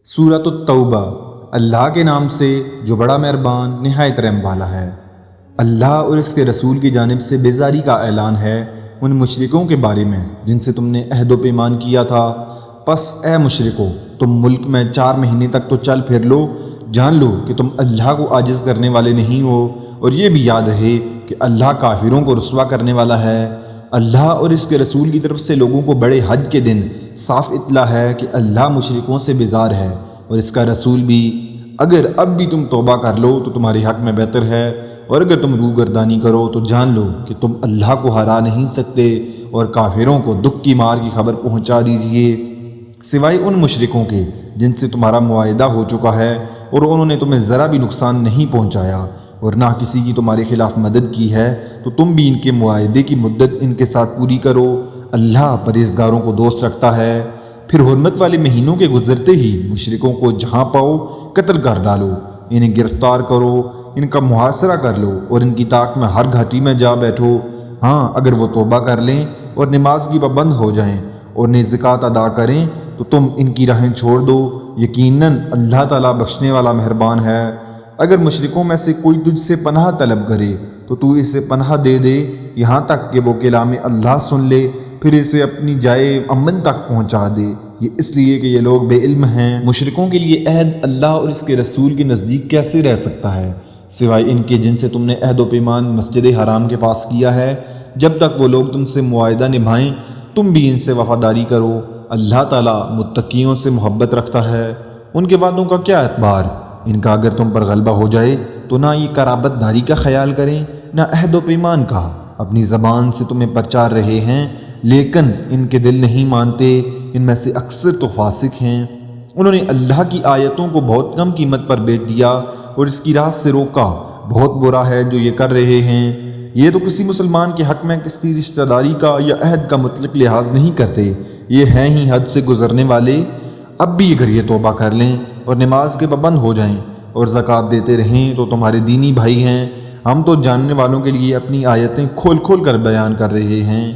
سورۃ التوبہ۔ اللہ کے نام سے جو بڑا مہربان نہایت رحم والا ہے۔ اللہ اور اس کے رسول کی جانب سے بیزاری کا اعلان ہے ان مشرکوں کے بارے میں جن سے تم نے عہد و پیمان کیا تھا۔ پس اے مشرکو، تم ملک میں 4 مہینے تک تو چل پھر لو، جان لو کہ تم اللہ کو عاجز کرنے والے نہیں ہو، اور یہ بھی یاد رہے کہ اللہ کافروں کو رسوا کرنے والا ہے۔ اللہ اور اس کے رسول کی طرف سے لوگوں کو بڑے حج کے دن صاف اطلاع ہے کہ اللہ مشرکوں سے بیزار ہے، اور اس کا رسول بھی۔ اگر اب بھی تم توبہ کر لو تو تمہارے حق میں بہتر ہے، اور اگر تم روگردانی کرو تو جان لو کہ تم اللہ کو ہرا نہیں سکتے، اور کافروں کو دکھ کی مار کی خبر پہنچا دیجئے، سوائے ان مشرکوں کے جن سے تمہارا معاہدہ ہو چکا ہے، اور انہوں نے تمہیں ذرا بھی نقصان نہیں پہنچایا، اور نہ کسی کی تمہارے خلاف مدد کی ہے، تو تم بھی ان کے معاہدے کی مدت ان کے ساتھ پوری کرو۔ اللہ پرہیزگاروں کو دوست رکھتا ہے۔ پھر حرمت والے مہینوں کے گزرتے ہی مشرکوں کو جہاں پاؤ قتل کر ڈالو، انہیں گرفتار کرو، ان کا محاصرہ کر لو، اور ان کی طاق میں ہر گھاٹی میں جا بیٹھو۔ ہاں، اگر وہ توبہ کر لیں اور نماز کی پابند ہو جائیں اور زکوٰۃ ادا کریں تو تم ان کی راہیں چھوڑ دو، یقیناً اللہ تعالیٰ بخشنے والا مہربان ہے۔ اگر مشرکوں میں سے کوئی تجھ سے پناہ طلب کرے تو تو اسے پناہ دے دے، یہاں تک کہ وہ کلام اللہ سن لے، پھر اسے اپنی جائے امن تک پہنچا دے، یہ اس لیے کہ یہ لوگ بے علم ہیں۔ مشرکوں کے لیے عہد اللہ اور اس کے رسول کے نزدیک کیسے رہ سکتا ہے، سوائے ان کے جن سے تم نے عہد و پیمان مسجد حرام کے پاس کیا ہے۔ جب تک وہ لوگ تم سے معاہدہ نبھائیں تم بھی ان سے وفاداری کرو۔ اللہ تعالیٰ متقیوں سے محبت رکھتا ہے۔ ان کے وعدوں کا کیا اعتبار، ان کا اگر تم پر غلبہ ہو جائے تو نہ یہ قرابت داری کا خیال کریں نہ عہد و پیمان کا۔ اپنی زبان سے تمہیں پرچار رہے ہیں لیکن ان کے دل نہیں مانتے، ان میں سے اکثر تو فاسق ہیں۔ انہوں نے اللہ کی آیتوں کو بہت کم قیمت پر بیچ دیا اور اس کی راہ سے روکا، بہت برا ہے جو یہ کر رہے ہیں۔ یہ تو کسی مسلمان کے حق میں کسی رشتہ داری کا یا عہد کا مطلق لحاظ نہیں کرتے، یہ ہیں ہی حد سے گزرنے والے۔ اب بھی اگر یہ توبہ کر لیں اور نماز کے پابند ہو جائیں اور زکوٰۃ دیتے رہیں تو تمہارے دینی بھائی ہیں۔ ہم تو جاننے والوں کے لیے اپنی آیتیں کھول کھول کر بیان کر رہے ہیں۔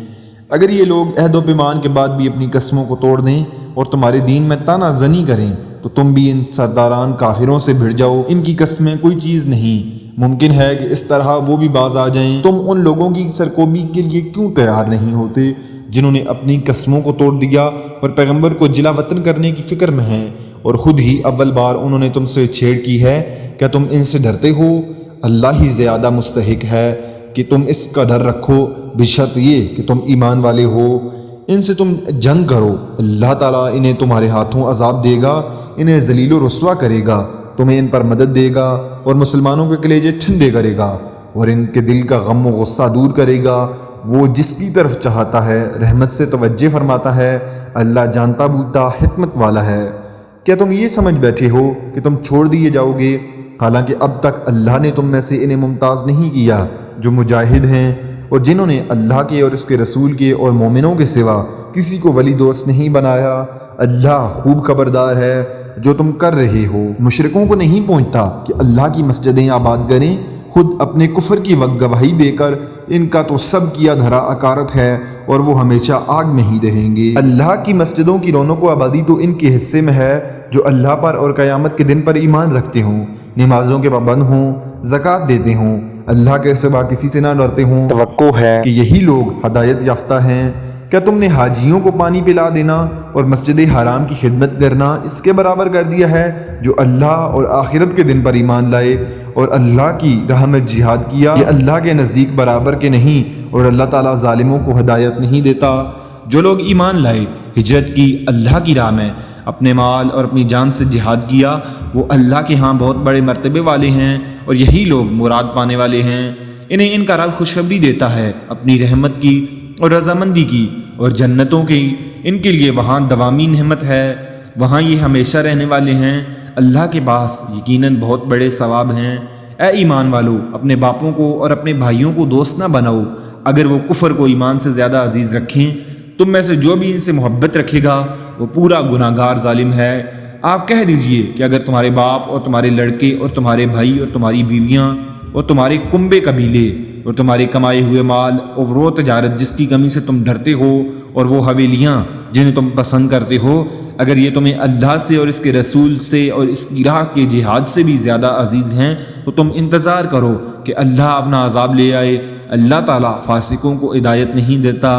اگر یہ لوگ عہد و پیمان کے بعد بھی اپنی قسموں کو توڑ دیں اور تمہارے دین میں طعنہ زنی کریں تو تم بھی ان سرداران کافروں سے بھڑ جاؤ، ان کی قسمیں کوئی چیز نہیں۔ ممکن ہے کہ اس طرح وہ بھی باز آ جائیں۔ تم ان لوگوں کی سرکوبی کے لیے کیوں تیار نہیں ہوتے جنہوں نے اپنی قسموں کو توڑ دیا اور پیغمبر کو جلا وطن کرنے کی فکر میں ہیں، اور خود ہی اول بار انہوں نے تم سے چھیڑ کی ہے؟ کیا تم ان سے ڈرتے ہو؟ اللہ ہی زیادہ مستحق ہے کہ تم اس کا ڈر رکھو، بشرط یہ کہ تم ایمان والے ہو۔ ان سے تم جنگ کرو، اللہ تعالیٰ انہیں تمہارے ہاتھوں عذاب دے گا، انہیں ذلیل و رسوا کرے گا، تمہیں ان پر مدد دے گا اور مسلمانوں کے کلیجے ٹھنڈے کرے گا، اور ان کے دل کا غم و غصہ دور کرے گا۔ وہ جس کی طرف چاہتا ہے رحمت سے توجہ فرماتا ہے، اللہ جانتا بوجھتا حکمت والا ہے۔ کیا تم یہ سمجھ بیٹھے ہو کہ تم چھوڑ دیے جاؤ گے، حالانکہ اب تک اللہ نے تم میں سے انہیں ممتاز نہیں کیا جو مجاہد ہیں اور جنہوں نے اللہ کے اور اس کے رسول کے اور مومنوں کے سوا کسی کو ولی دوست نہیں بنایا۔ اللہ خوب خبردار ہے جو تم کر رہے ہو۔ مشرکوں کو نہیں پہنچتا کہ اللہ کی مسجدیں آباد کریں، خود اپنے کفر کی وقت گواہی دے کر ان کا تو سب کیا دھرا اکارت ہے اور وہ ہمیشہ آگ میں ہی رہیں گے۔ اللہ کی مسجدوں کی رونق و آبادی تو ان کے حصے میں ہے جو اللہ پر اور قیامت کے دن پر ایمان رکھتے ہوں، نمازوں کے پابند ہوں، زکوٰۃ دیتے ہوں، اللہ کے سوا کسی سے نہ ڈرتے ہوں۔ توقع ہے کہ یہی لوگ ہدایت یافتہ ہیں۔ کیا تم نے حاجیوں کو پانی پلا دینا اور مسجد حرام کی خدمت کرنا اس کے برابر کر دیا ہے جو اللہ اور آخرت کے دن پر ایمان لائے اور اللہ کی راہ میں جہاد کیا؟ یہ اللہ کے نزدیک برابر کے نہیں، اور اللہ تعالیٰ ظالموں کو ہدایت نہیں دیتا۔ جو لوگ ایمان لائے، ہجرت کی، اللہ کی راہ میں اپنے مال اور اپنی جان سے جہاد کیا، وہ اللہ کے ہاں بہت بڑے مرتبے والے ہیں، اور یہی لوگ مراد پانے والے ہیں۔ انہیں ان کا رب خوشخبری دیتا ہے اپنی رحمت کی اور رضامندی کی اور جنتوں کی، ان کے لیے وہاں دوامی نعمت ہے، وہاں یہ ہمیشہ رہنے والے ہیں۔ اللہ کے پاس یقیناً بہت بڑے ثواب ہیں۔ اے ایمان والو، اپنے باپوں کو اور اپنے بھائیوں کو دوست نہ بناؤ، اگر وہ کفر کو ایمان سے زیادہ عزیز رکھیں۔ تم میں سے جو بھی ان سے محبت رکھے گا وہ پورا گناہ گار ظالم ہے۔ آپ کہہ دیجئے کہ اگر تمہارے باپ اور تمہارے لڑکے اور تمہارے بھائی اور تمہاری بیویاں اور تمہارے کنبے قبیلے اور تمہارے کمائے ہوئے مال اور وہ تجارت جس کی کمی سے تم ڈرتے ہو اور وہ حویلیاں جنہیں تم پسند کرتے ہو اگر یہ تمہیں اللہ سے اور اس کے رسول سے اور اس کی راہ کے جہاد سے بھی زیادہ عزیز ہیں تو تم انتظار کرو کہ اللہ اپنا عذاب لے آئے۔ اللہ تعالیٰ فاسقوں کو ہدایت نہیں دیتا۔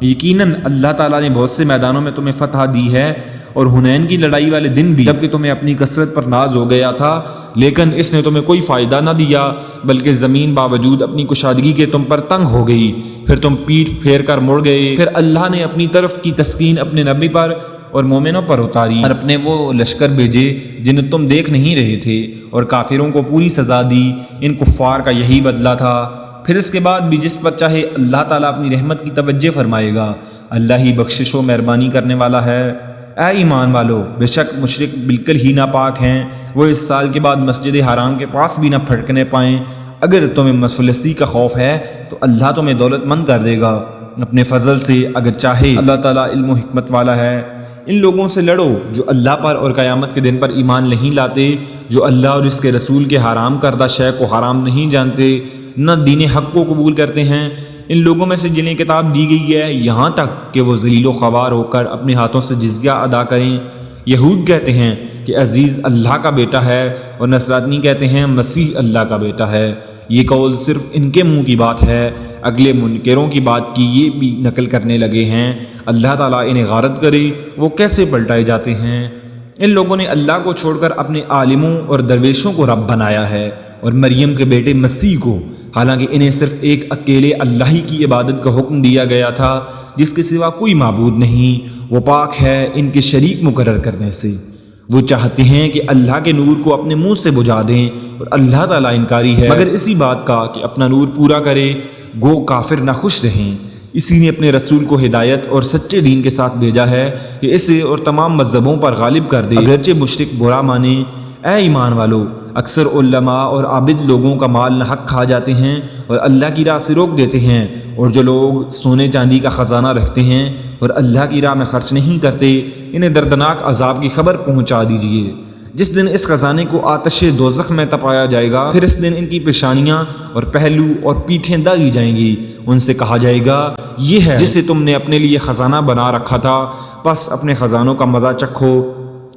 یقیناً اللہ تعالیٰ نے بہت سے میدانوں میں تمہیں فتح دی ہے، اور حنین کی لڑائی والے دن بھی جب کہ تمہیں اپنی کثرت پر ناز ہو گیا تھا، لیکن اس نے تمہیں کوئی فائدہ نہ دیا، بلکہ زمین باوجود اپنی کشادگی کے تم پر تنگ ہو گئی، پھر تم پیٹھ پھیر کر مڑ گئے۔ پھر اللہ نے اپنی طرف کی تسکین اپنے نبی پر اور مومنوں پر اتاری، اور اپنے وہ لشکر بھیجے جنہیں تم دیکھ نہیں رہے تھے، اور کافروں کو پوری سزا دی۔ ان کفار کا یہی بدلہ تھا۔ پھر اس کے بعد بھی جس پر چاہے اللہ تعالیٰ اپنی رحمت کی توجہ فرمائے گا۔ اللہ ہی بخشش و مہربانی کرنے والا ہے۔ اے ایمان والو، بے شک مشرک بالکل ہی ناپاک ہیں، وہ اس سال کے بعد مسجد حرام کے پاس بھی نہ پھٹکنے پائیں۔ اگر تمہیں مفلسی کا خوف ہے تو اللہ تمہیں دولت مند کر دے گا اپنے فضل سے اگر چاہے۔ اللہ تعالیٰ علم و حکمت والا ہے۔ ان لوگوں سے لڑو جو اللہ پر اور قیامت کے دن پر ایمان نہیں لاتے، جو اللہ اور اس کے رسول کے حرام کردہ شے کو حرام نہیں جانتے، نہ دین حق کو قبول کرتے ہیں۔ ان لوگوں میں سے جنہیں کتاب دی گئی ہے یہاں تک کہ وہ ذلیل و خوار ہو کر اپنے ہاتھوں سے جزیہ ادا کریں۔ یہود کہتے ہیں کہ عزیز اللہ کا بیٹا ہے، اور نصرانی کہتے ہیں مسیح اللہ کا بیٹا ہے۔ یہ قول صرف ان کے منہ کی بات ہے، اگلے منکروں کی بات کی یہ بھی نقل کرنے لگے ہیں۔ اللہ تعالیٰ انہیں غارت کرے، وہ کیسے پلٹائے جاتے ہیں۔ ان لوگوں نے اللہ کو چھوڑ کر اپنے عالموں اور درویشوں کو رب بنایا ہے، اور مریم کے بیٹے مسیح کو، حالانکہ انہیں صرف ایک اکیلے اللہ ہی کی عبادت کا حکم دیا گیا تھا جس کے سوا کوئی معبود نہیں۔ وہ پاک ہے ان کے شریک مقرر کرنے سے۔ وہ چاہتے ہیں کہ اللہ کے نور کو اپنے منہ سے بجھا دیں، اور اللہ تعالیٰ انکاری ہے مگر اسی بات کا کہ اپنا نور پورا کرے، گو کافر ناخوش رہیں۔ اسی نے اپنے رسول کو ہدایت اور سچے دین کے ساتھ بھیجا ہے کہ اسے اور تمام مذہبوں پر غالب کر دے، اگرچہ مشرک برا مانے۔ اے ایمان والو، اکثر علماء اور عابد لوگوں کا مال ناحق کھا جاتے ہیں اور اللہ کی راہ سے روک دیتے ہیں، اور جو لوگ سونے چاندی کا خزانہ رکھتے ہیں اور اللہ کی راہ میں خرچ نہیں کرتے، انہیں دردناک عذاب کی خبر پہنچا دیجیے۔ جس دن اس خزانے کو آتش دوزخ میں تپایا جائے گا، پھر اس دن ان کی پیشانیاں اور پہلو اور پیٹھیں داغی جائیں گی۔ ان سے کہا جائے گا، یہ ہے جسے تم نے اپنے لیے خزانہ بنا رکھا تھا، پس اپنے خزانوں کا مزہ چکھو۔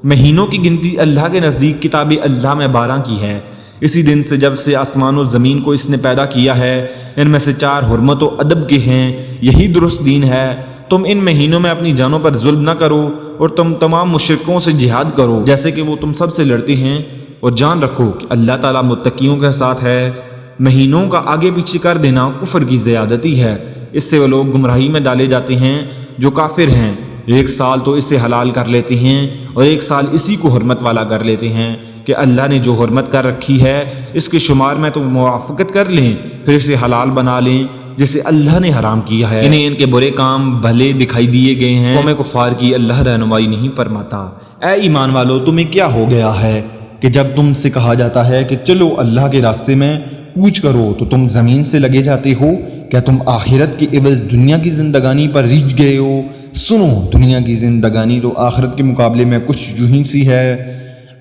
مہینوں کی گنتی اللہ کے نزدیک کتاب اللہ میں 12 کی ہے۔ اسی دن سے جب سے آسمان و زمین کو اس نے پیدا کیا ہے، ان میں سے 4 حرمت و ادب کے ہیں، یہی درست دین ہے۔ تم ان مہینوں میں اپنی جانوں پر ظلم نہ کرو، اور تم تمام مشرکوں سے جہاد کرو جیسے کہ وہ تم سب سے لڑتے ہیں، اور جان رکھو کہ اللہ تعالیٰ متقیوں کے ساتھ ہے۔ مہینوں کا آگے پیچھے کر دینا کفر کی زیادتی ہے، اس سے وہ لوگ گمراہی میں ڈالے جاتے ہیں جو کافر ہیں۔ ایک سال تو اسے حلال کر لیتے ہیں اور ایک سال اسی کو حرمت والا کر لیتے ہیں کہ اللہ نے جو حرمت کر رکھی ہے اس کے شمار میں تو موافقت کر لیں، پھر اسے حلال بنا لیں جسے اللہ نے حرام کیا ہے۔ انہیں ان کے برے کام بھلے دکھائی دیے گئے ہیں، قوم کفار کی اللہ رہنمائی نہیں فرماتا۔ اے ایمان والو، تمہیں کیا ہو گیا ہے کہ جب تم سے کہا جاتا ہے کہ چلو اللہ کے راستے میں کوچ کرو تو تم زمین سے لگے جاتے ہو؟ کیا تم آخرت کے عوض دنیا کی زندگانی پر ریجھ گئے ہو؟ سنو، دنیا کی زندگانی تو آخرت کے مقابلے میں کچھ جوہی سی ہے۔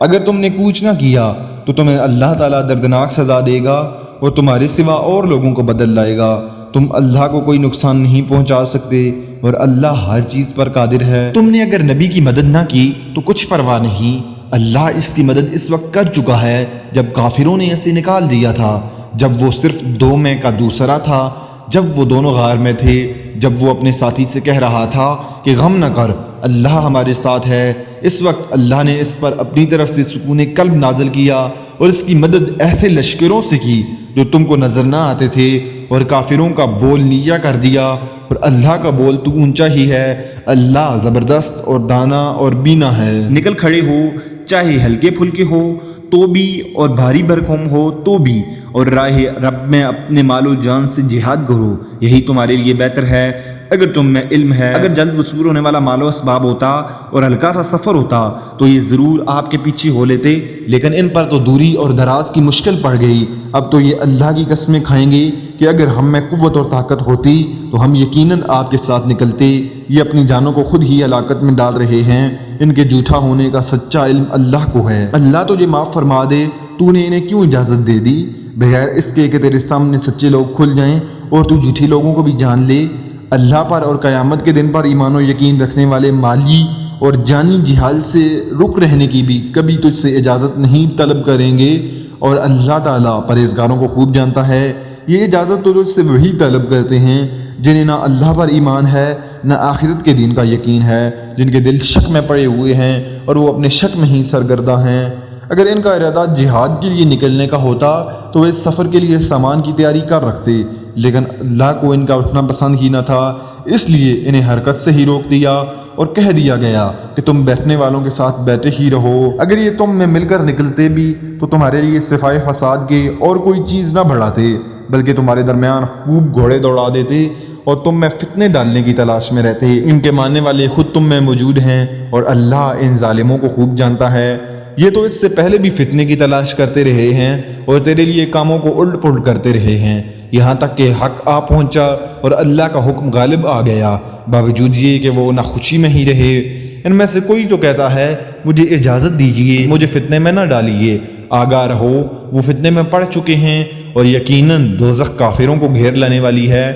اگر تم نے کوچ نہ کیا تو تمہیں اللہ تعالیٰ دردناک سزا دے گا اور تمہارے سوا اور لوگوں کو بدل لائے گا۔ تم اللہ کو کوئی نقصان نہیں پہنچا سکتے اور اللہ ہر چیز پر قادر ہے۔ تم نے اگر نبی کی مدد نہ کی تو کچھ پرواہ نہیں، اللہ اس کی مدد اس وقت کر چکا ہے جب کافروں نے اسے نکال دیا تھا، جب وہ صرف 2 میں کا دوسرا تھا، جب وہ دونوں غار میں تھے، جب وہ اپنے ساتھی سے کہہ رہا تھا کہ غم نہ کر، اللہ ہمارے ساتھ ہے۔ اس وقت اللہ نے اس پر اپنی طرف سے سکون قلب نازل کیا اور اس کی مدد ایسے لشکروں سے کی جو تم کو نظر نہ آتے تھے، اور کافروں کا بول نیچا کر دیا اور اللہ کا بول تو اونچا ہی ہے۔ اللہ زبردست اور دانا اور بینا ہے۔ نکل کھڑے ہو، چاہے ہلکے پھلکے ہو تو بھی اور بھاری بھرکم ہو تو بھی، اور راہ رب میں اپنے مال و جان سے جہاد کرو، یہی تمہارے لیے بہتر ہے اگر تم میں علم ہے۔ اگر جلد وصول ہونے والا مال و اسباب ہوتا اور ہلکا سا سفر ہوتا تو یہ ضرور آپ کے پیچھے ہو لیتے، لیکن ان پر تو دوری اور دراز کی مشکل پڑ گئی۔ اب تو یہ اللہ کی قسمیں کھائیں گے کہ اگر ہم میں قوت اور طاقت ہوتی تو ہم یقیناً آپ کے ساتھ نکلتے۔ یہ اپنی جانوں کو خود ہی ہلاکت میں ڈال رہے ہیں، ان کے جھوٹا ہونے کا سچا علم اللہ کو ہے۔ اللہ تجھے معاف فرما دے، تو نے انہیں کیوں اجازت دے دی بغیر اس کے کہ تیرے سامنے سچے لوگ کھل جائیں اور تو جھوٹے لوگوں کو بھی جان لے۔ اللہ پر اور قیامت کے دن پر ایمان و یقین رکھنے والے مالی اور جانی جہاد سے رک رہنے کی بھی کبھی تجھ سے اجازت نہیں طلب کریں گے، اور اللہ تعالیٰ پرہیزگاروں کو خوب جانتا ہے۔ یہ اجازت تو تجھ سے وہی طلب کرتے ہیں جنہیں نہ اللہ پر ایمان ہے نہ آخرت کے دین کا یقین ہے، جن کے دل شک میں پڑے ہوئے ہیں اور وہ اپنے شک میں ہی سرگرداں ہیں۔ اگر ان کا ارادہ جہاد کے لیے نکلنے کا ہوتا تو وہ اس سفر کے لیے سامان کی تیاری کر رکھتے، لیکن اللہ کو ان کا اٹھنا پسند ہی نہ تھا، اس لیے انہیں حرکت سے ہی روک دیا اور کہہ دیا گیا کہ تم بیٹھنے والوں کے ساتھ بیٹھے ہی رہو۔ اگر یہ تم میں مل کر نکلتے بھی تو تمہارے لیے صفائے فساد کے اور کوئی چیز نہ بڑھاتے، بلکہ تمہارے درمیان خوب گھوڑے دوڑا دیتے اور تم میں فتنے ڈالنے کی تلاش میں رہتے۔ ان کے ماننے والے خود تم میں موجود ہیں اور اللہ ان ظالموں کو خوب جانتا ہے۔ یہ تو اس سے پہلے بھی فتنے کی تلاش کرتے رہے ہیں اور تیرے لیے کاموں کو الٹ پلٹ کرتے رہے ہیں، یہاں تک کہ حق آ پہنچا اور اللہ کا حکم غالب آ گیا، باوجود یہ کہ وہ نہ خوشی میں ہی رہے۔ ان میں سے کوئی تو کہتا ہے مجھے اجازت دیجیے، مجھے فتنے میں نہ ڈالیے، آگاہ رہو وہ فتنے میں پڑ چکے ہیں اور یقیناً دوزخ کافروں کو گھیر لینے والی ہے۔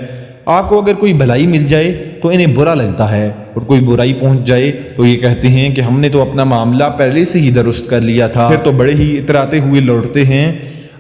آپ کو اگر کوئی بھلائی مل جائے تو انہیں برا لگتا ہے، اور کوئی برائی پہنچ جائے تو یہ کہتے ہیں کہ ہم نے تو اپنا معاملہ پہلے سے ہی درست کر لیا تھا، پھر تو بڑے ہی اتراتے ہوئے لوٹتے ہیں۔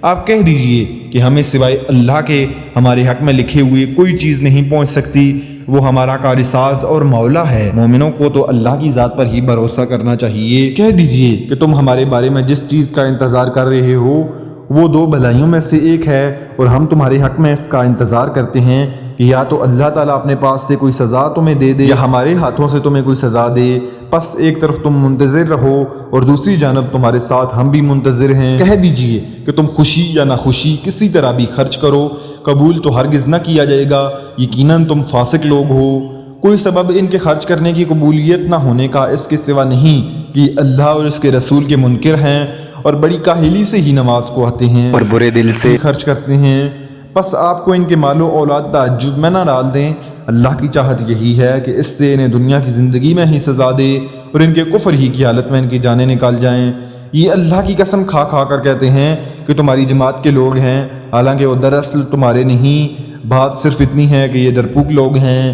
آپ کہہ دیجئے کہ ہمیں سوائے اللہ کے ہمارے حق میں لکھے ہوئے کوئی چیز نہیں پہنچ سکتی، وہ ہمارا کارساز اور مولا ہے۔ مومنوں کو تو اللہ کی ذات پر ہی بھروسہ کرنا چاہیے۔ کہہ دیجئے کہ تم ہمارے بارے میں جس چیز کا انتظار کر رہے ہو وہ دو بھلائیوں میں سے ایک ہے، اور ہم تمہارے حق میں اس کا انتظار کرتے ہیں کہ یا تو اللہ تعالیٰ اپنے پاس سے کوئی سزا تمہیں دے دے یا ہمارے ہاتھوں سے تمہیں کوئی سزا دے۔ پس ایک طرف تم منتظر رہو اور دوسری جانب تمہارے ساتھ ہم بھی منتظر ہیں۔ کہہ دیجئے کہ تم خوشی یا ناخوشی کسی طرح بھی خرچ کرو، قبول تو ہرگز نہ کیا جائے گا، یقیناً تم فاسق لوگ ہو۔ کوئی سبب ان کے خرچ کرنے کی قبولیت نہ ہونے کا اس کے سوا نہیں کہ اللہ اور اس کے رسول کے منکر ہیں اور بڑی کاہلی سے ہی نماز کو آتے ہیں اور برے دل سے خرچ کرتے ہیں۔ بس آپ کو ان کے مال و اولاد تعجب میں نہ ڈال دیں، اللہ کی چاہت یہی ہے کہ اس سے انہیں دنیا کی زندگی میں ہی سزا دے اور ان کے کفر ہی کی حالت میں ان کی جانیں نکال جائیں۔ یہ اللہ کی قسم کھا کھا کر کہتے ہیں کہ تمہاری جماعت کے لوگ ہیں، حالانکہ وہ دراصل تمہارے نہیں، بات صرف اتنی ہے کہ یہ ڈرپوک لوگ ہیں۔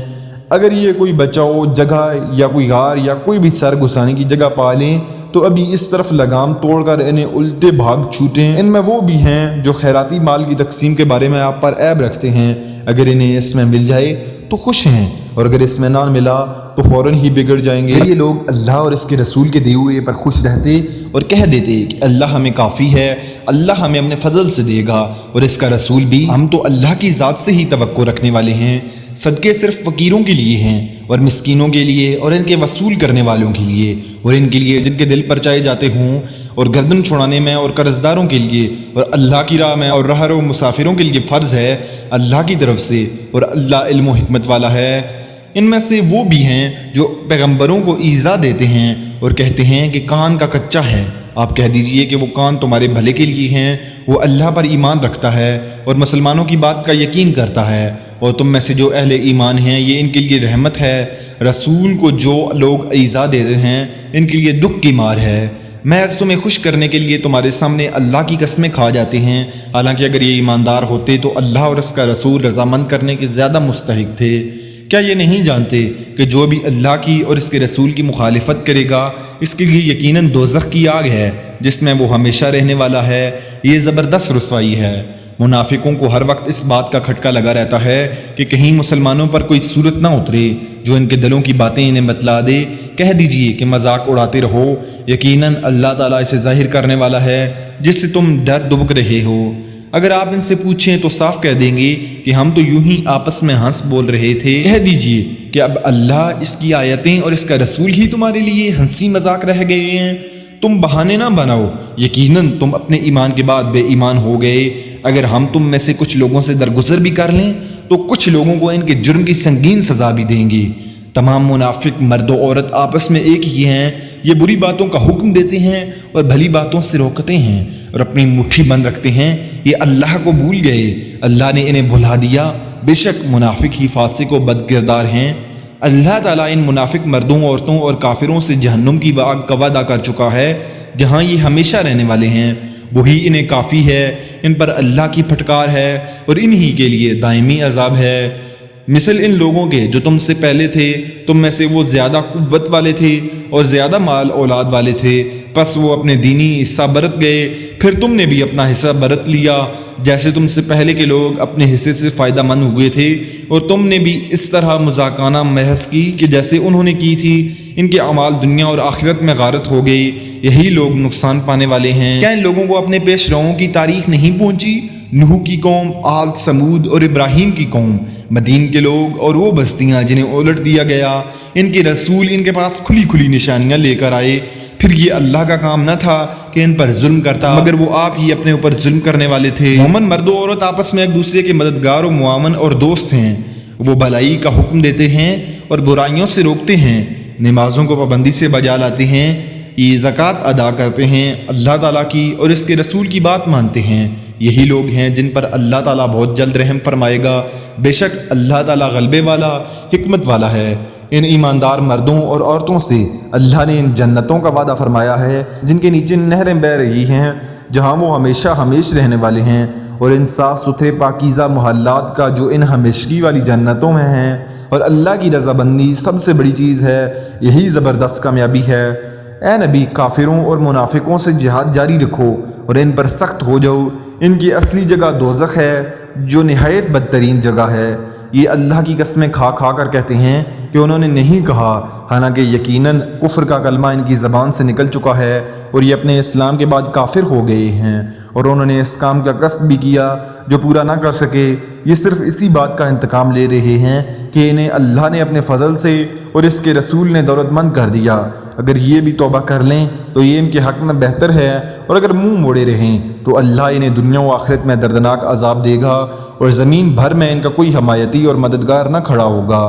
اگر یہ کوئی بچاؤ جگہ یا کوئی غار یا کوئی بھی سر گھسانے کی جگہ پا لیں تو ابھی اس طرف لگام توڑ کر انہیں الٹے بھاگ چھوٹیں۔ ان میں وہ بھی ہیں جو خیراتی مال کی تقسیم کے بارے میں آپ پر عیب رکھتے ہیں، اگر انہیں اس میں مل جائے تو خوش ہیں، اور اگر اس میں نہ ملا تو فوراً ہی بگڑ جائیں گے۔ یہ لوگ اللہ اور اس کے رسول کے دیے ہوئے پر خوش رہتے اور کہہ دیتے کہ اللہ ہمیں کافی ہے، اللہ ہمیں اپنے فضل سے دے گا اور اس کا رسول بھی، ہم تو اللہ کی ذات سے ہی توقع رکھنے والے ہیں۔ صدقے صرف فقیروں کے لیے ہیں اور مسکینوں کے لیے اور ان کے وصول کرنے والوں کے لیے اور ان کے لیے جن کے دل پرچائے جاتے ہوں، اور گردن چھڑانے میں اور قرض داروں کے لیے اور اللہ کی راہ میں اور راہ رو مسافروں کے لیے فرض ہے اللہ کی طرف سے، اور اللہ علم و حکمت والا ہے۔ ان میں سے وہ بھی ہیں جو پیغمبروں کو ایذا دیتے ہیں اور کہتے ہیں کہ کان کا کچا ہے۔ آپ کہہ دیجئے کہ وہ کان تمہارے بھلے کے لیے ہیں، وہ اللہ پر ایمان رکھتا ہے اور مسلمانوں کی بات کا یقین کرتا ہے، اور تم میں سے جو اہل ایمان ہیں یہ ان کے لیے رحمت ہے۔ رسول کو جو لوگ ایذا دیتے ہیں ان کے لیے دکھ کی مار ہے۔ محض تمہیں خوش کرنے کے لیے تمہارے سامنے اللہ کی قسمیں کھا جاتے ہیں، حالانکہ اگر یہ ایماندار ہوتے تو اللہ اور اس کا رسول رضامند کرنے کے زیادہ مستحق تھے۔ کیا یہ نہیں جانتے کہ جو بھی اللہ کی اور اس کے رسول کی مخالفت کرے گا اس کے لیے یقیناً دوزخ کی آگ ہے جس میں وہ ہمیشہ رہنے والا ہے؟ یہ زبردست رسوائی ہے۔ منافقوں کو ہر وقت اس بات کا کھٹکا لگا رہتا ہے کہ کہیں مسلمانوں پر کوئی صورت نہ اترے جو ان کے دلوں کی باتیں انہیں بتلا دے۔ کہہ دیجئے کہ مذاق اڑاتے رہو، یقیناً اللہ تعالیٰ اسے ظاہر کرنے والا ہے جس سے تم ڈر دبک رہے ہو۔ اگر آپ ان سے پوچھیں تو صاف کہہ دیں گے کہ ہم تو یوں ہی آپس میں ہنس بول رہے تھے۔ کہہ دیجئے کہ اب اللہ، اس کی آیتیں اور اس کا رسول ہی تمہارے لیے ہنسی مذاق رہ گئے ہیں۔ تم بہانے نہ بناؤ، یقیناً تم اپنے ایمان کے بعد بے ایمان ہو گئے۔ اگر ہم تم میں سے کچھ لوگوں سے درگزر بھی کر لیں تو کچھ لوگوں کو ان کے جرم کی سنگین سزا بھی دیں گے۔ تمام منافق مرد و عورت آپس میں ایک ہی ہیں، یہ بری باتوں کا حکم دیتے ہیں اور بھلی باتوں سے روکتے ہیں اور اپنی مٹھی بند رکھتے ہیں۔ یہ اللہ کو بھول گئے، اللہ نے انہیں بھلا دیا، بے شک منافق ہی فاسق و بد کردار ہیں۔ اللہ تعالیٰ ان منافق مردوں، عورتوں اور کافروں سے جہنم کی آگ کا وعدہ کر چکا ہے جہاں یہ ہمیشہ رہنے والے ہیں، وہی انہیں کافی ہے۔ ان پر اللہ کی پھٹکار ہے اور انہی کے لیے دائمی عذاب ہے۔ مثل ان لوگوں کے جو تم سے پہلے تھے، تم میں سے وہ زیادہ قوت والے تھے اور زیادہ مال اولاد والے تھے، پس وہ اپنے دینی حصہ برت گئے، پھر تم نے بھی اپنا حصہ برت لیا، جیسے تم سے پہلے کے لوگ اپنے حصے سے فائدہ مند ہوئے تھے، اور تم نے بھی اس طرح مذاکرانہ محض کی کہ جیسے انہوں نے کی تھی۔ ان کے اعمال دنیا اور آخرت میں غارت ہو گئی، یہی لوگ نقصان پانے والے ہیں۔ کیا ان لوگوں کو اپنے پیش روؤں کی تاریخ نہیں پہنچی؟ نوح کی قوم، عاد، سمود اور ابراہیم کی قوم، مدین کے لوگ اور وہ بستیاں جنہیں الٹ دیا گیا، ان کے رسول ان کے پاس کھلی کھلی نشانیاں لے کر آئے، پھر یہ اللہ کا کام نہ تھا کہ ان پر ظلم کرتا، مگر وہ آپ ہی اپنے اوپر ظلم کرنے والے تھے۔ مومن مرد و عورت آپس میں ایک دوسرے کے مددگار و معاون اور دوست ہیں، وہ بھلائی کا حکم دیتے ہیں اور برائیوں سے روکتے ہیں، نمازوں کو پابندی سے بجا لاتے ہیں، یہ زکوٰۃ ادا کرتے ہیں، اللہ تعالیٰ کی اور اس کے رسول کی بات مانتے ہیں، یہی لوگ ہیں جن پر اللہ تعالیٰ بہت جلد رحم فرمائے گا، بے شک اللہ تعالیٰ غلبے والا، حکمت والا ہے۔ ان ایماندار مردوں اور عورتوں سے اللہ نے ان جنتوں کا وعدہ فرمایا ہے جن کے نیچے نہریں بہہ رہی ہیں، جہاں وہ ہمیشہ ہمیش رہنے والے ہیں، اور ان صاف ستھرے پاکیزہ محلات کا جو ان ہمیشگی والی جنتوں میں ہیں، اور اللہ کی رضابندی سب سے بڑی چیز ہے، یہی زبردست کامیابی ہے۔ اے نبی، کافروں اور منافقوں سے جہاد جاری رکھو اور ان پر سخت ہو جاؤ، ان کی اصلی جگہ دوزخ ہے جو نہایت بدترین جگہ ہے۔ یہ اللہ کی قسمیں کھا کھا کر کہتے ہیں کہ انہوں نے نہیں کہا، حالانکہ یقیناً کفر کا کلمہ ان کی زبان سے نکل چکا ہے اور یہ اپنے اسلام کے بعد کافر ہو گئے ہیں، اور انہوں نے اس کام کا قصد بھی کیا جو پورا نہ کر سکے۔ یہ صرف اسی بات کا انتقام لے رہے ہیں کہ انہیں اللہ نے اپنے فضل سے اور اس کے رسول نے دولت مند کر دیا۔ اگر یہ بھی توبہ کر لیں تو یہ ان کے حق میں بہتر ہے، اور اگر منہ موڑے رہیں تو اللہ انہیں دنیا و آخرت میں دردناک عذاب دے گا، اور زمین بھر میں ان کا کوئی حمایتی اور مددگار نہ کھڑا ہوگا۔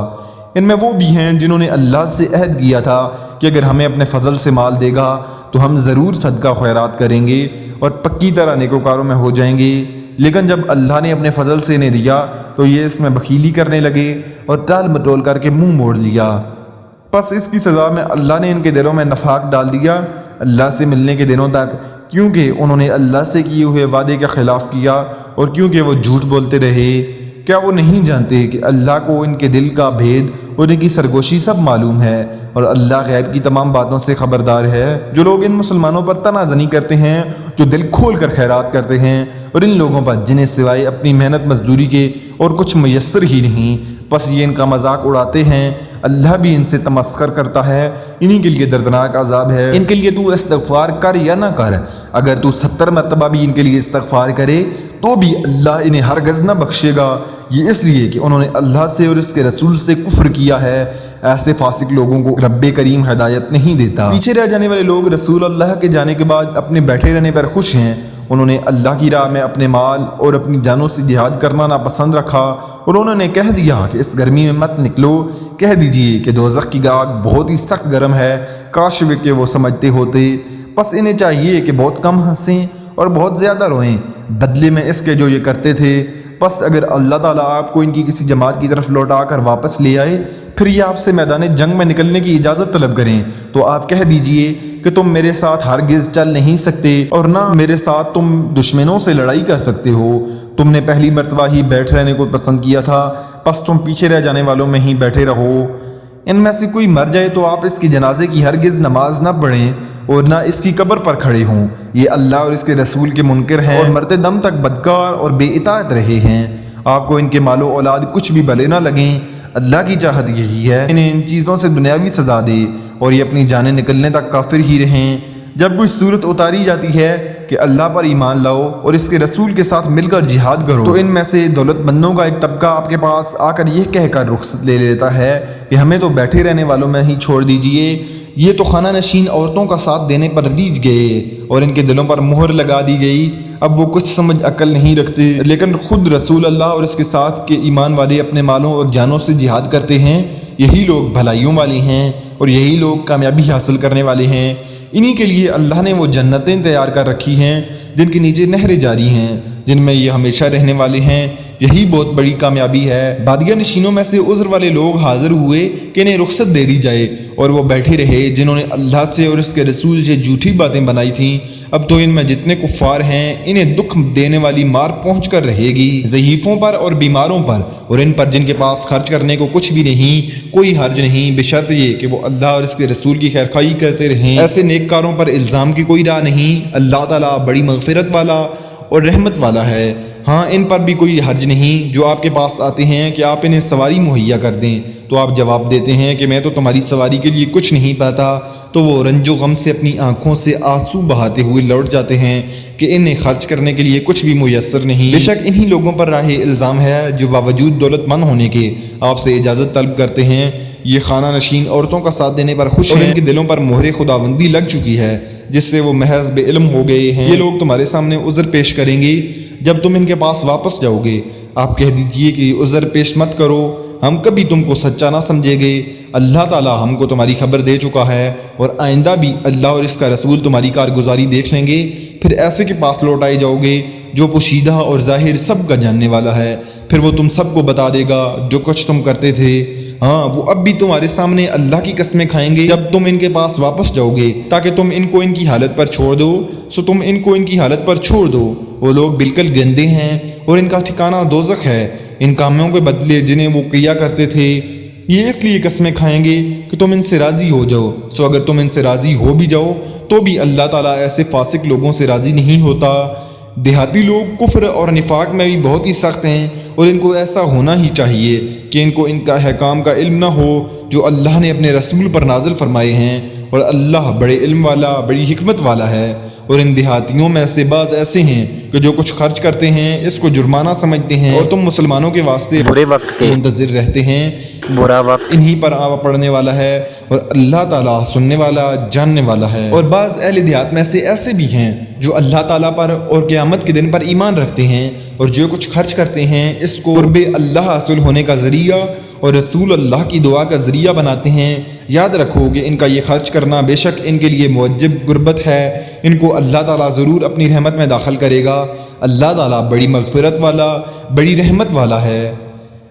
ان میں وہ بھی ہیں جنہوں نے اللہ سے عہد کیا تھا کہ اگر ہمیں اپنے فضل سے مال دے گا تو ہم ضرور صدقہ خیرات کریں گے اور پکی طرح نیکوکاروں میں ہو جائیں گے، لیکن جب اللہ نے اپنے فضل سے انہیں دیا تو یہ اس میں بخیلی کرنے لگے اور ٹال مٹول کر کے منہ موڑ لیا۔ پس اس کی سزا میں اللہ نے ان کے دلوں میں نفاق ڈال دیا اللہ سے ملنے کے دنوں تک، کیونکہ انہوں نے اللہ سے کیے ہوئے وعدے کا خلاف کیا اور کیونکہ وہ جھوٹ بولتے رہے۔ کیا وہ نہیں جانتے کہ اللہ کو ان کے دل کا بھید اور ان کی سرگوشی سب معلوم ہے، اور اللہ غیب کی تمام باتوں سے خبردار ہے؟ جو لوگ ان مسلمانوں پر تنازنی کرتے ہیں، جو دل کھول کر خیرات کرتے ہیں، اور ان لوگوں پر جنہیں سوائے اپنی محنت مزدوری کے اور کچھ میسر ہی نہیں، پس یہ ان کا مذاق اڑاتے ہیں، اللہ بھی ان سے تمسخر کرتا ہے، انہی کے لیے دردناک عذاب ہے۔ ان کے لیے تو استغفار کر یا نہ کر، اگر تو 70 مرتبہ بھی ان کے لیے استغفار کرے تو بھی اللہ انہیں ہرگز نہ بخشے گا، یہ اس لیے کہ انہوں نے اللہ سے اور اس کے رسول سے کفر کیا ہے۔ ایسے فاسق لوگوں کو رب کریم ہدایت نہیں دیتا۔ پیچھے رہ جانے والے لوگ رسول اللہ کے جانے کے بعد اپنے بیٹھے رہنے پر خوش ہیں، انہوں نے اللہ کی راہ میں اپنے مال اور اپنی جانوں سے جہاد کرنا ناپسند رکھا، اور انہوں نے کہہ دیا کہ اس گرمی میں مت نکلو، کہہ دیجئے کہ دوزخ کی آگ بہت ہی سخت گرم ہے، کاش کہ وہ سمجھتے ہوتے۔ پس انہیں چاہیے کہ بہت کم ہنسیں اور بہت زیادہ روئیں بدلے میں اس کے جو یہ کرتے تھے۔ پس اگر اللہ تعالیٰ آپ کو ان کی کسی جماعت کی طرف لوٹا کر واپس لے آئے، پھر یہ آپ سے میدان جنگ میں نکلنے کی اجازت طلب کریں، تو آپ کہہ دیجئے کہ تم میرے ساتھ ہرگز چل نہیں سکتے اور نہ میرے ساتھ تم دشمنوں سے لڑائی کر سکتے ہو، تم نے پہلی مرتبہ ہی بیٹھ رہنے کو پسند کیا تھا، پس تم پیچھے رہ جانے والوں میں ہی بیٹھے رہو۔ ان میں سے کوئی مر جائے تو آپ اس کی جنازے کی ہرگز نماز نہ پڑھیں اور نہ اس کی قبر پر کھڑے ہوں، یہ اللہ اور اس کے رسول کے منکر ہیں اور مرتے دم تک بدکار اور بے اطاعت رہے ہیں۔ آپ کو ان کے مال و اولاد کچھ بھی بھلے نہ لگیں، اللہ کی چاہت یہی ہے انہیں ان چیزوں سے دنیاوی سزا دے اور یہ اپنی جانیں نکلنے تک کافر ہی رہیں۔ جب کوئی صورت اتاری جاتی ہے کہ اللہ پر ایمان لاؤ اور اس کے رسول کے ساتھ مل کر جہاد کرو، تو ان میں سے دولت مندوں کا ایک طبقہ آپ کے پاس آ کر یہ کہہ کر رخصت لے لیتا ہے کہ ہمیں تو بیٹھے رہنے والوں میں ہی چھوڑ دیجئے، یہ تو خانہ نشین عورتوں کا ساتھ دینے پر ریجھ گئے اور ان کے دلوں پر مہر لگا دی گئی، اب وہ کچھ سمجھ عقل نہیں رکھتے، لیکن خود رسول اللہ اور اس کے ساتھ کے ایمان والے اپنے مالوں اور جانوں سے جہاد کرتے ہیں، یہی لوگ بھلائیوں والے ہیں اور یہی لوگ کامیابی حاصل کرنے والے ہیں۔ انہی کے لیے اللہ نے وہ جنتیں تیار کر رکھی ہیں جن کے نیچے نہریں جاری ہیں، جن میں یہ ہمیشہ رہنے والے ہیں، یہی بہت بڑی کامیابی ہے۔ بادیہ نشینوں میں سے عذر والے لوگ حاضر ہوئے کہ انہیں رخصت دے دی جائے اور وہ بیٹھے رہے جنہوں نے اللہ سے اور اس کے رسول سے جھوٹی باتیں بنائی تھیں۔ اب تو ان میں جتنے کفار ہیں انہیں دکھ دینے والی مار پہنچ کر رہے گی، ضعیفوں پر اور بیماروں پر، اور ان پر جن کے پاس خرچ کرنے کو کچھ بھی نہیں، کوئی حرج نہیں، بشرط یہ کہ وہ اللہ اور اس کے رسول کی خیرخواہی کرتے رہیں۔ ایسے نیککاروں پر الزام کی کوئی راہ نہیں، اللہ تعالیٰ بڑی مغفرت والا اور رحمت والا ہے۔ ہاں، ان پر بھی کوئی حرج نہیں جو آپ کے پاس آتے ہیں کہ آپ انہیں سواری مہیا کر دیں، تو آپ جواب دیتے ہیں کہ میں تو تمہاری سواری کے لیے کچھ نہیں پاتا، تو وہ رنج و غم سے اپنی آنکھوں سے آنسو بہاتے ہوئے لوٹ جاتے ہیں کہ انہیں خرچ کرنے کے لیے کچھ بھی میسر نہیں۔ بے شک انہی لوگوں پر راہ الزام ہے جو باوجود دولت مند ہونے کے آپ سے اجازت طلب کرتے ہیں، یہ خانہ نشین عورتوں کا ساتھ دینے پر خوش ہیں، اور ان کے دلوں پر مہر خداوندی لگ چکی ہے جس سے وہ محض بے علم ہو گئے ہیں۔ یہ لوگ تمہارے سامنے عذر پیش کریں گے جب تم ان کے پاس واپس جاؤ گے، آپ کہہ دیجئے کہ عذر پیش مت کرو، ہم کبھی تم کو سچا نہ سمجھے گے، اللہ تعالیٰ ہم کو تمہاری خبر دے چکا ہے، اور آئندہ بھی اللہ اور اس کا رسول تمہاری کارگزاری دیکھ لیں گے، پھر ایسے کے پاس لوٹ آئے جاؤ گے جو پوشیدہ اور ظاہر سب کا جاننے والا ہے، پھر وہ تم سب کو بتا دے گا جو کچھ تم کرتے تھے۔ ہاں، وہ اب بھی تمہارے سامنے اللہ کی قسمیں کھائیں گے جب تم ان کے پاس واپس جاؤ گے تاکہ تم ان کو ان کی حالت پر چھوڑ دو، سو تم ان کو ان کی حالت پر چھوڑ دو، وہ لوگ بالکل گندے ہیں اور ان کا ٹھکانہ دوزخ ہے، ان کاموں کے بدلے جنہیں وہ کیا کرتے تھے۔ یہ اس لیے قسمیں کھائیں گے کہ تم ان سے راضی ہو جاؤ، سو اگر تم ان سے راضی ہو بھی جاؤ تو بھی اللہ تعالیٰ ایسے فاسق لوگوں سے راضی نہیں ہوتا۔ دیہاتی لوگ کفر اور نفاق میں بھی بہت ہی سخت ہیں، اور ان کو ایسا ہونا ہی چاہیے کہ ان کو ان کا احکام کا علم نہ ہو جو اللہ نے اپنے رسول پر نازل فرمائے ہیں، اور اللہ بڑے علم والا، بڑی حکمت والا ہے۔ اور ان دیہاتیوں میں سے بعض ایسے ہیں کہ جو کچھ خرچ کرتے ہیں اس کو جرمانہ سمجھتے ہیں، اور تم مسلمانوں کے واسطے برے وقت کے منتظر رہتے ہیں، برا وقت انہی پر آ پڑنے والا ہے، اور اللہ تعالیٰ سننے والا، جاننے والا ہے۔ اور بعض اہل دیہات میں سے ایسے بھی ہیں جو اللہ تعالیٰ پر اور قیامت کے دن پر ایمان رکھتے ہیں، اور جو کچھ خرچ کرتے ہیں اس کو قرب اللہ حاصل ہونے کا ذریعہ اور رسول اللہ کی دعا کا ذریعہ بناتے ہیں۔ یاد رکھو کہ ان کا یہ خرچ کرنا بے شک ان کے لیے معجب غربت ہے، ان کو اللہ تعالیٰ ضرور اپنی رحمت میں داخل کرے گا، اللہ تعالیٰ بڑی مغفرت والا، بڑی رحمت والا ہے۔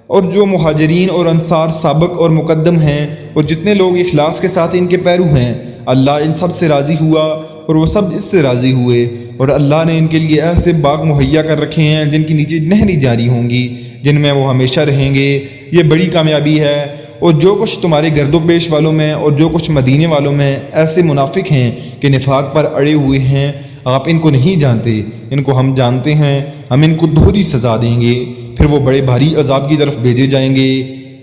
اور جو مہاجرین اور انصار سابق اور مقدم ہیں اور جتنے لوگ اخلاص کے ساتھ ان کے پیرو ہیں، اللہ ان سب سے راضی ہوا اور وہ سب اس سے راضی ہوئے، اور اللہ نے ان کے لیے ایسے باغ مہیا کر رکھے ہیں جن کے نیچے نہریں جاری ہوں گی، جن میں وہ ہمیشہ رہیں گے، یہ بڑی کامیابی ہے۔ اور جو کچھ تمہارے گرد و پیش والوں میں اور جو کچھ مدینے والوں میں ایسے منافق ہیں کہ نفاق پر اڑے ہوئے ہیں، آپ ان کو نہیں جانتے، ان کو ہم جانتے ہیں، ہم ان کو دوہری سزا دیں گے، پھر وہ بڑے بھاری عذاب کی طرف بھیجے جائیں گے۔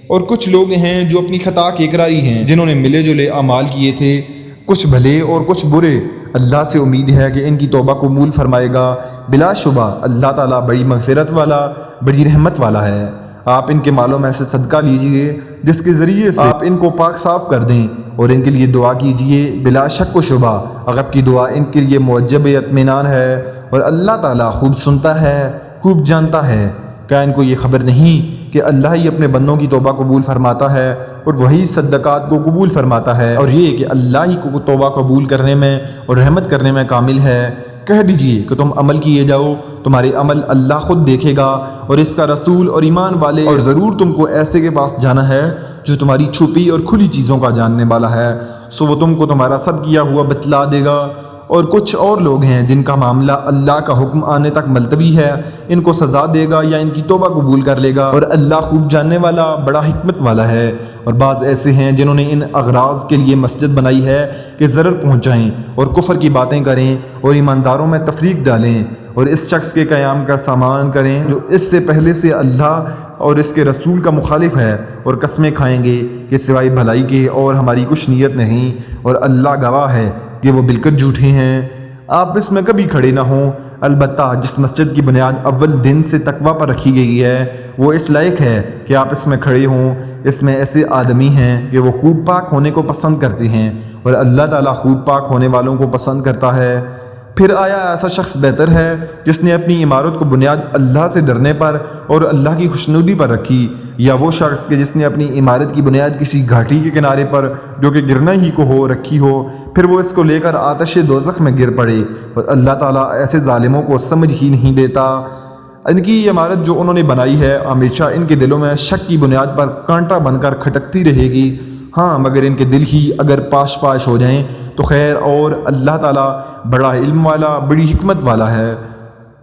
اور کچھ لوگ ہیں جو اپنی خطا کے اقراری ہیں، جنہوں نے ملے جلے اعمال کیے تھے، کچھ بھلے اور کچھ برے، اللہ سے امید ہے کہ ان کی توبہ قبول فرمائے گا، بلا شبہ اللہ تعالیٰ بڑی مغفرت والا، بڑی رحمت والا ہے۔ آپ ان کے مالوں میں سے صدقہ لیجئے جس کے ذریعے سے آپ ان کو پاک صاف کر دیں، اور ان کے لیے دعا کیجئے، بلا شک و شبہ آپ کی دعا ان کے لیے معجب اطمینان ہے، اور اللہ تعالیٰ خوب سنتا ہے، خوب جانتا ہے۔ کیا ان کو یہ خبر نہیں کہ اللہ ہی اپنے بندوں کی توبہ قبول فرماتا ہے اور وہی صدقات کو قبول فرماتا ہے، اور یہ کہ اللہ ہی کو توبہ قبول کرنے میں اور رحمت کرنے میں کامل ہے۔ کہہ دیجئے کہ تم عمل کیے جاؤ، تمہارے عمل اللہ خود دیکھے گا اور اس کا رسول اور ایمان والے، اور ضرور تم کو ایسے کے پاس جانا ہے جو تمہاری چھپی اور کھلی چیزوں کا جاننے والا ہے، سو وہ تم کو تمہارا سب کیا ہوا بتلا دے گا۔ اور کچھ اور لوگ ہیں جن کا معاملہ اللہ کا حکم آنے تک ملتوی ہے، ان کو سزا دے گا یا ان کی توبہ قبول کر لے گا، اور اللہ خوب جاننے والا، بڑا حکمت والا ہے۔ اور بعض ایسے ہیں جنہوں نے ان اغراض کے لیے مسجد بنائی ہے کہ ضرر پہنچائیں اور کفر کی باتیں کریں اور ایمانداروں میں تفریق ڈالیں، اور اس شخص کے قیام کا سامان کریں جو اس سے پہلے سے اللہ اور اس کے رسول کا مخالف ہے، اور قسمیں کھائیں گے کہ سوائے بھلائی کے اور ہماری کچھ نیت نہیں، اور اللہ گواہ ہے کہ وہ بالکل جھوٹے ہیں۔ آپ اس میں کبھی کھڑے نہ ہوں، البتہ جس مسجد کی بنیاد اول دن سے تقوی پر رکھی گئی ہے وہ اس لائق ہے کہ آپ اس میں کھڑے ہوں۔ اس میں ایسے آدمی ہیں کہ وہ خوب پاک ہونے کو پسند کرتے ہیں، اور اللہ تعالیٰ خوب پاک ہونے والوں کو پسند کرتا ہے۔ پھر آیا ایسا شخص بہتر ہے جس نے اپنی عمارت کو بنیاد اللہ سے ڈرنے پر اور اللہ کی خوشنودی پر رکھی، یا وہ شخص کہ جس نے اپنی عمارت کی بنیاد کسی گھاٹی کے کنارے پر جو کہ گرنا ہی کو ہو رکھی ہو، پھر وہ اس کو لے کر آتش دوزخ میں گر پڑے، اور اللہ تعالیٰ ایسے ظالموں کو سمجھ ہی نہیں دیتا۔ ان کی یہ عمارت جو انہوں نے بنائی ہے ہمیشہ ان کے دلوں میں شک کی بنیاد پر کانٹا بن کر کھٹکتی رہے گی، ہاں مگر ان کے دل ہی اگر پاش پاش ہو جائیں تو خیر، اور اللہ تعالیٰ بڑا علم والا، بڑی حکمت والا ہے۔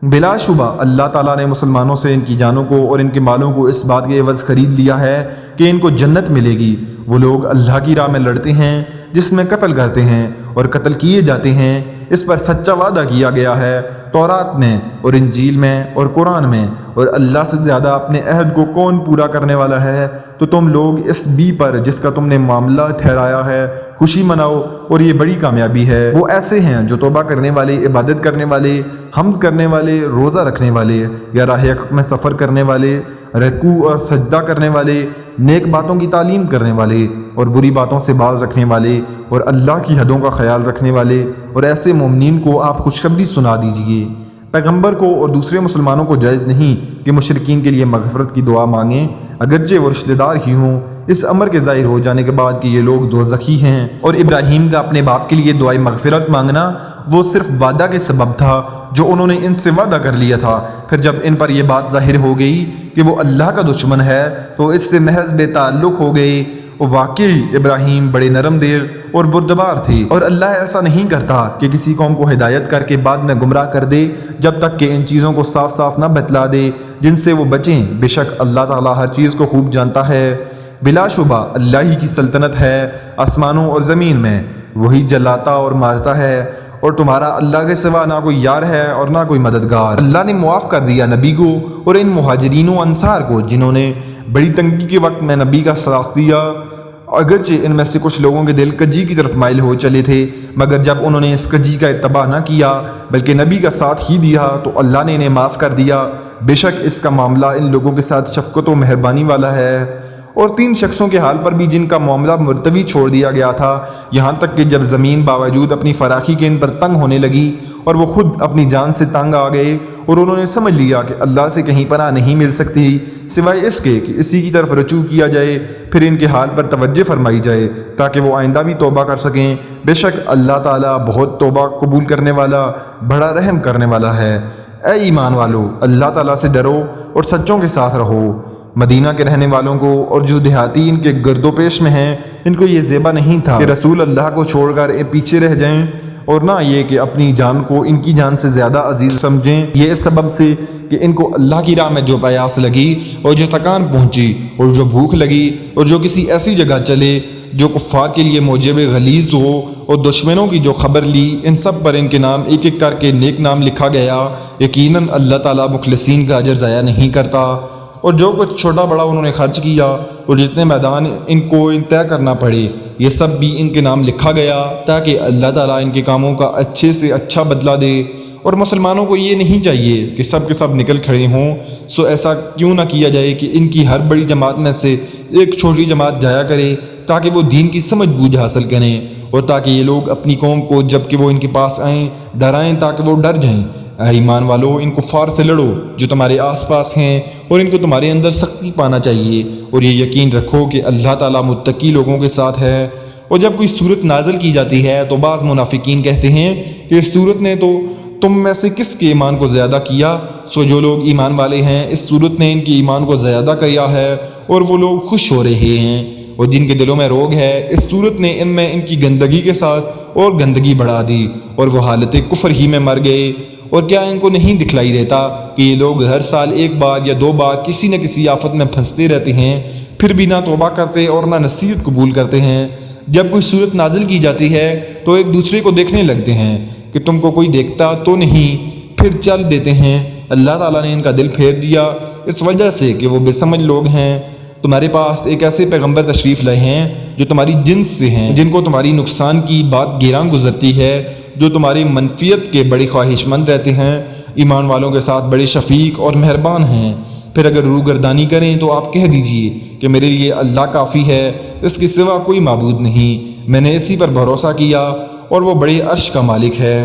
بلا شبہ اللہ تعالیٰ نے مسلمانوں سے ان کی جانوں کو اور ان کے مالوں کو اس بات کے عوض خرید لیا ہے کہ ان کو جنت ملے گی۔ وہ لوگ اللہ کی راہ میں لڑتے ہیں جس میں قتل کرتے ہیں اور قتل کیے جاتے ہیں، اس پر سچا وعدہ کیا گیا ہے تورات میں اور انجیل میں اور قرآن میں، اور اللہ سے زیادہ اپنے عہد کو کون پورا کرنے والا ہے؟ تو تم لوگ اس بی پر جس کا تم نے معاملہ ٹھہرایا ہے خوشی مناؤ، اور یہ بڑی کامیابی ہے۔ وہ ایسے ہیں جو توبہ کرنے والے، عبادت کرنے والے، حمد کرنے والے، روزہ رکھنے والے یا راہ حق میں سفر کرنے والے، رکوع اور سجدہ کرنے والے، نیک باتوں کی تعلیم کرنے والے اور بری باتوں سے باز رکھنے والے، اور اللہ کی حدوں کا خیال رکھنے والے، اور ایسے مومنین کو آپ خوشخبری سنا دیجیے۔ پیغمبر کو اور دوسرے مسلمانوں کو جائز نہیں کہ مشرکین کے لیے مغفرت کی دعا مانگیں اگرچہ وہ رشتہ دار ہی ہوں، اس امر کے ظاہر ہو جانے کے بعد کہ یہ لوگ دوزخی ہیں۔ اور ابراہیم کا اپنے باپ کے لیے دعائے مغفرت مانگنا وہ صرف وعدہ کے سبب تھا جو انہوں نے ان سے وعدہ کر لیا تھا، پھر جب ان پر یہ بات ظاہر ہو گئی کہ وہ اللہ کا دشمن ہے تو اس سے محض بے تعلق ہو گئے۔ وہ واقعی ابراہیم بڑے نرم دل اور بردبار تھے، اور اللہ ایسا نہیں کرتا کہ کسی قوم کو ہدایت کر کے بعد میں گمراہ کر دے جب تک کہ ان چیزوں کو صاف صاف نہ بتلا دے جن سے وہ بچیں۔ بے شک اللہ تعالیٰ ہر چیز کو خوب جانتا ہے۔ بلا شبہ اللہ ہی کی سلطنت ہے آسمانوں اور زمین میں، وہی جلاتا اور مارتا ہے، اور تمہارا اللہ کے سوا نہ کوئی یار ہے اور نہ کوئی مددگار۔ اللہ نے معاف کر دیا نبی کو اور ان مہاجرین و انصار کو جنہوں نے بڑی تنگی کے وقت میں نبی کا ساتھ دیا، اگرچہ ان میں سے کچھ لوگوں کے دل کجی کی طرف مائل ہو چلے تھے، مگر جب انہوں نے اس کجی کا اتباع نہ کیا بلکہ نبی کا ساتھ ہی دیا تو اللہ نے انہیں معاف کر دیا۔ بے شک اس کا معاملہ ان لوگوں کے ساتھ شفقت و مہربانی والا ہے۔ اور 3 شخصوں کے حال پر بھی جن کا معاملہ ملتوی چھوڑ دیا گیا تھا، یہاں تک کہ جب زمین باوجود اپنی فراخی کے ان پر تنگ ہونے لگی اور وہ خود اپنی جان سے تنگ آ گئے، اور انہوں نے سمجھ لیا کہ اللہ سے کہیں پناہ نہیں مل سکتی سوائے اس کے کہ اسی کی طرف رجوع کیا جائے، پھر ان کے حال پر توجہ فرمائی جائے تاکہ وہ آئندہ بھی توبہ کر سکیں۔ بے شک اللہ تعالیٰ بہت توبہ قبول کرنے والا، بڑا رحم کرنے والا ہے۔ اے ایمان والو، اللہ تعالیٰ سے ڈرو اور سچوں کے ساتھ رہو۔ مدینہ کے رہنے والوں کو اور جو دیہاتی ان کے گرد و پیش میں ہیں، ان کو یہ زیبا نہیں تھا کہ رسول اللہ کو چھوڑ کر پیچھے رہ جائیں، اور نہ یہ کہ اپنی جان کو ان کی جان سے زیادہ عزیز سمجھیں، یہ اس سبب سے کہ ان کو اللہ کی راہ میں جو پیاس لگی اور جو تکان پہنچی اور جو بھوک لگی اور جو کسی ایسی جگہ چلے جو کفار کے لیے موجب غلیظ ہو اور دشمنوں کی جو خبر لی، ان سب پر ان کے نام ایک ایک کر کے نیک نام لکھا گیا۔ یقیناً اللہ تعالیٰ مخلصین کا اجر ضائع نہیں کرتا۔ اور جو کچھ چھوٹا بڑا انہوں نے خرچ کیا اور جتنے میدان ان کو طے کرنا پڑے، یہ سب بھی ان کے نام لکھا گیا تاکہ اللہ تعالیٰ ان کے کاموں کا اچھے سے اچھا بدلہ دے۔ اور مسلمانوں کو یہ نہیں چاہیے کہ سب کے سب نکل کھڑے ہوں، سو ایسا کیوں نہ کیا جائے کہ ان کی ہر بڑی جماعت میں سے ایک چھوٹی جماعت جایا کرے تاکہ وہ دین کی سمجھ بوجھ حاصل کریں، اور تاکہ یہ لوگ اپنی قوم کو جب کہ وہ ان کے پاس آئیں ڈرائیں تاکہ وہ ڈر جائیں۔ اے ایمان والو، ان کفار سے لڑو جو تمہارے آس پاس ہیں، اور ان کو تمہارے اندر سختی پانا چاہیے، اور یہ یقین رکھو کہ اللہ تعالیٰ متقی لوگوں کے ساتھ ہے۔ اور جب کوئی صورت نازل کی جاتی ہے تو بعض منافقین کہتے ہیں کہ اس صورت نے تو تم میں سے کس کے ایمان کو زیادہ کیا؟ سو جو لوگ ایمان والے ہیں اس صورت نے ان کے ایمان کو زیادہ کیا ہے، اور وہ لوگ خوش ہو رہے ہیں۔ اور جن کے دلوں میں روگ ہے اس صورت نے ان میں ان کی گندگی کے ساتھ اور گندگی بڑھا دی، اور وہ حالت کفر ہی میں مر گئے۔ اور کیا ان کو نہیں دکھلائی دیتا کہ یہ لوگ ہر سال 1 بار یا 2 بار کسی نہ کسی آفت میں پھنستے رہتے ہیں، پھر بھی نہ توبہ کرتے اور نہ نصیحت قبول کرتے ہیں۔ جب کوئی صورت نازل کی جاتی ہے تو ایک دوسرے کو دیکھنے لگتے ہیں کہ تم کو کوئی دیکھتا تو نہیں، پھر چل دیتے ہیں۔ اللہ تعالیٰ نے ان کا دل پھیر دیا اس وجہ سے کہ وہ بے سمجھ لوگ ہیں۔ تمہارے پاس ایک ایسے پیغمبر تشریف لائے ہیں جو تمہاری جنس سے ہیں، جن کو تمہاری نقصان کی بات گیراں گزرتی ہے، جو تمہاری منفیت کے بڑے خواہش مند رہتے ہیں، ایمان والوں کے ساتھ بڑے شفیق اور مہربان ہیں۔ پھر اگر روگردانی کریں تو آپ کہہ دیجئے کہ میرے لیے اللہ کافی ہے، اس کے سوا کوئی معبود نہیں، میں نے اسی پر بھروسہ کیا اور وہ بڑے عرش کا مالک ہے۔